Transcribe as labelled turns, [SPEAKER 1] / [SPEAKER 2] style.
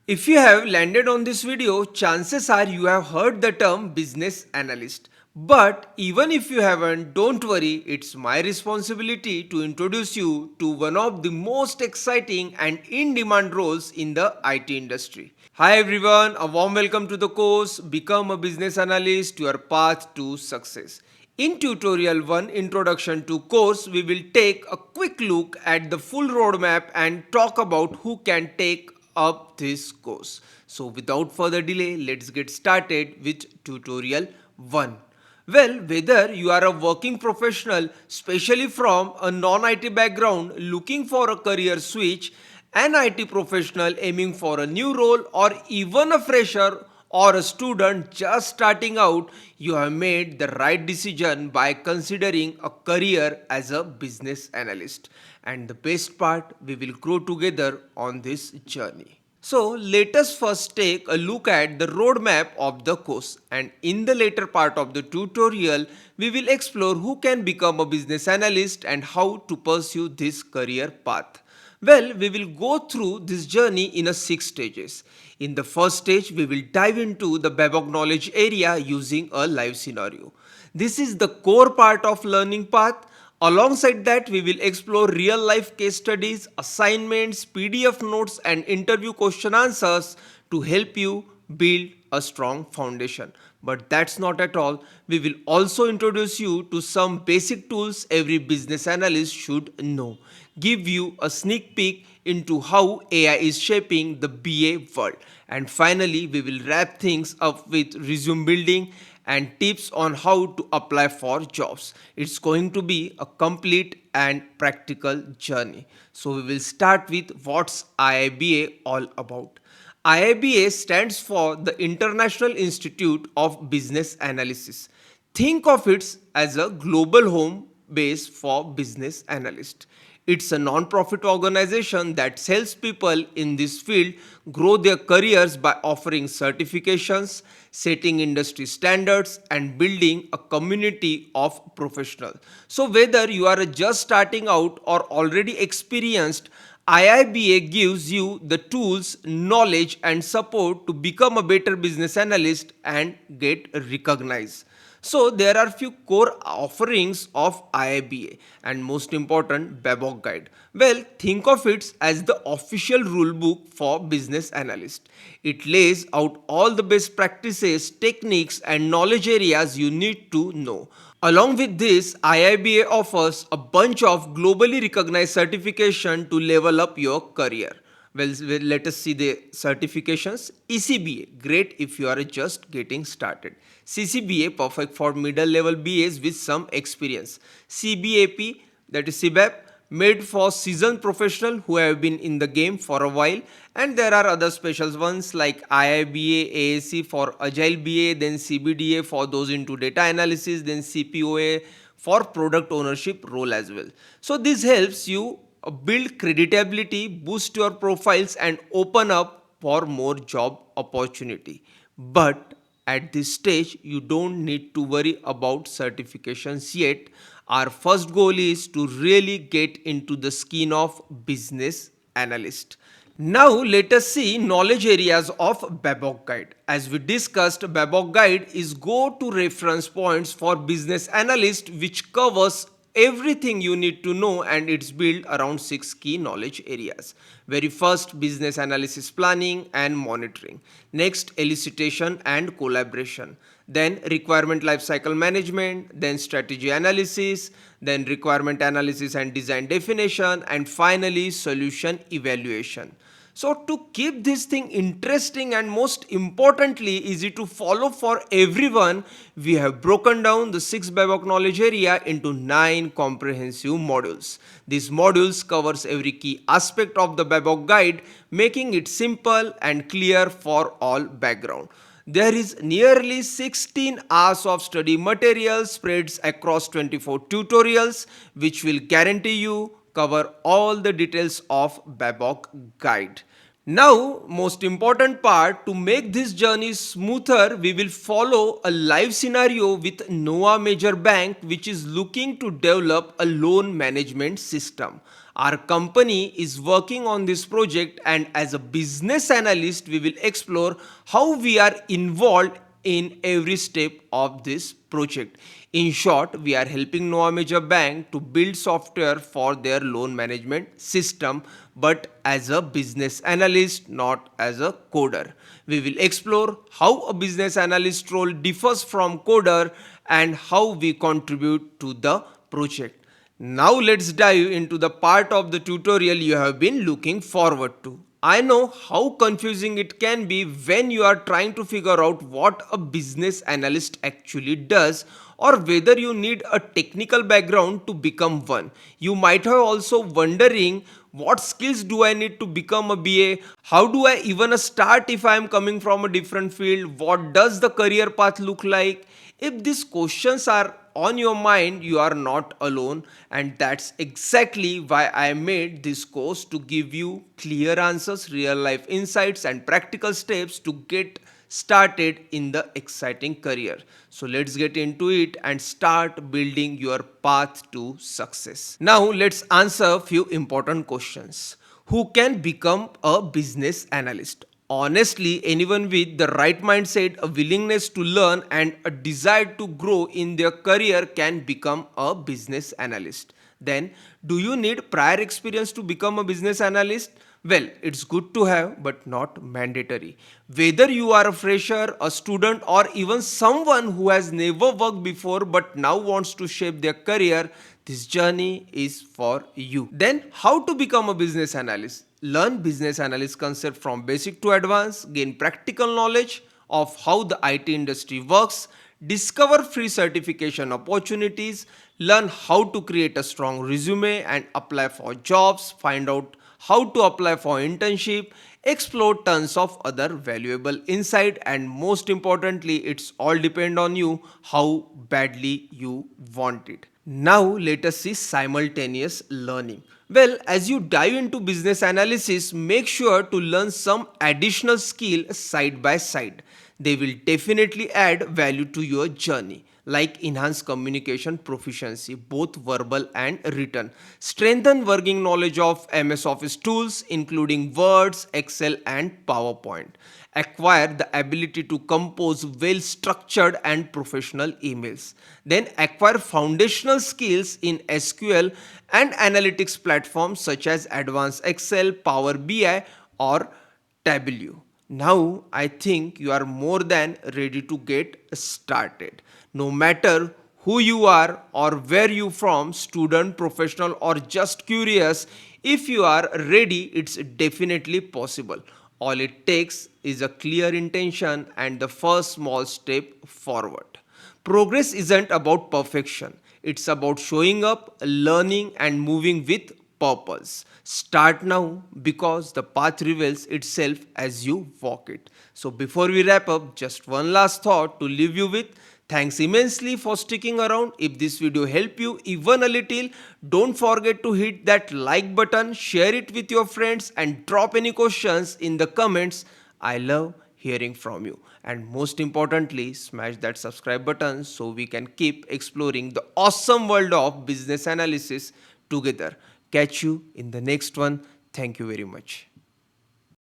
[SPEAKER 1] If you have landed on this video, chances are you have heard the term business analyst. But even if you haven't, don't worry, it's my responsibility to introduce you to one of the most exciting and in-demand roles in the IT industry. Hi everyone, a warm welcome to the course Become a Business Analyst, your path to success. In tutorial 1 introduction to course, we will take a quick look at the full roadmap and talk about who can take up this course. So without further delay, let's get started with tutorial 1. Well, whether you are a working professional, especially from a non-IT background looking for a career switch, an IT professional aiming for a new role, or even a fresher or a student just starting out, you have made the right decision by considering a career as a business analyst. And the best part, we will grow together on this journey. So let us first take a look at the roadmap of the course, and in the later part of the tutorial we will explore who can become a business analyst and how to pursue this career path. Well, we will go through this journey in a 6 stages. In the first stage, we will dive into the BABOK knowledge area using a live scenario. This is the core part of learning path. Alongside that, we will explore real life case studies, assignments, PDF notes, and interview question answers to help you build a strong foundation. But that's not at all. We will also introduce you to some basic tools every business analyst should know, give you a sneak peek into how AI is shaping the BA world. And finally, we will wrap things up with resume building and tips on how to apply for jobs. It's going to be a complete and practical journey. So we will start with what's IIBA all about. IIBA stands for the International Institute of Business Analysis. Think of it as a global home base for business analysts. It's a non-profit organization that helps people in this field grow their careers by offering certifications, setting industry standards, and building a community of professionals. So whether you are just starting out or already experienced, IIBA gives you the tools, knowledge, and support to become a better business analyst and get recognized. So there are few core offerings of IIBA and most important BABOK guide. Well, think of it as the official rule book for business analysts. It lays out all the best practices, techniques and knowledge areas you need to know. Along with this, IIBA offers a bunch of globally recognized certification to level up your career. Well, let us see the certifications. ECBA, great if you are just getting started. CCBA, perfect for middle level BAs with some experience. CBAP, that is CBAP, made for seasoned professionals who have been in the game for a while. And there are other special ones like IIBA, AAC for Agile BA, then CBDA for those into data analysis, then CPOA for product ownership role as well. So this helps you build credibility, boost your profiles and open up for more job opportunity. But at this stage, you don't need to worry about certifications yet. Our first goal is to really get into the skin of business analyst. Now let us see knowledge areas of BABOK guide. As we discussed, BABOK guide is go-to reference points for business analyst which covers everything you need to know, and it's built around 6 key knowledge areas. Very first, business analysis planning and monitoring. Next, elicitation and collaboration. Then requirement lifecycle management, then strategy analysis, then requirement analysis and design definition, and finally solution evaluation. So to keep this thing interesting and most importantly easy to follow for everyone, we have broken down the 6 BABOK knowledge area into 9 comprehensive modules. These modules covers every key aspect of the BABOK guide, making it simple and clear for all background. There is nearly 16 hours of study material spreads across 24 tutorials, which will guarantee you cover all the details of BABOK guide. Now, most important part, to make this journey smoother, we will follow a live scenario with Noah Major Bank, which is looking to develop a loan management system. Our company is working on this project, and as a business analyst, we will explore how we are involved in every step of this project. In short, we are helping Noah Major Bank to build software for their loan management system, but as a business analyst, not as a coder. We will explore how a business analyst role differs from coder and how we contribute to the project. Now let's dive into the part of the tutorial you have been looking forward to. I know how confusing it can be when you are trying to figure out what a business analyst actually does, or whether you need a technical background to become one. You might have also wondering, what skills do I need to become a BA? How do I even start if I am coming from a different field? What does the career path look like? If these questions are on your mind, you are not alone, and that's exactly why I made this course, to give you clear answers, real life insights, and practical steps to get started in the exciting career. So let's get into it and start building your path to success. Now let's answer a few important questions. Who can become a business analyst? Honestly, anyone with the right mindset, a willingness to learn, and a desire to grow in their career can become a business analyst. Then, do you need prior experience to become a business analyst? Well, it's good to have, but not mandatory. Whether you are a fresher, a student, or even someone who has never worked before but now wants to shape their career, this journey is for you. Then, how to become a business analyst? Learn business analyst concept from basic to advanced, gain practical knowledge of how the IT industry works, discover free certification opportunities, learn how to create a strong resume and apply for jobs, find out how to apply for internship, explore tons of other valuable insight, and most importantly, it's all depend on you how badly you want it. Now let us see simultaneous learning. Well, as you dive into business analysis, make sure to learn some additional skill side by side. They will definitely add value to your journey, like enhanced communication proficiency, both verbal and written. Strengthen working knowledge of MS Office tools, including Words, Excel, and PowerPoint. Acquire the ability to compose well structured and professional emails. Then acquire foundational skills in SQL and analytics platforms such as Advanced Excel, Power BI, or Tableau. Now I think you are more than ready to get started. No matter who you are or where you from, student, professional, or just curious, if you are ready, it's definitely possible. All it takes is a clear intention and the first small step forward. Progress isn't about perfection, it's about showing up, learning, and moving with purpose. Start now, because the path reveals itself as you walk it. So, before we wrap up, just one last thought to leave you with. Thanks immensely for sticking around. If this video helped you even a little, don't forget to hit that like button, share it with your friends, and drop any questions in the comments. I love hearing from you. And most importantly, smash that subscribe button so we can keep exploring the awesome world of business analysis together. Catch you in the next one. Thank you very much.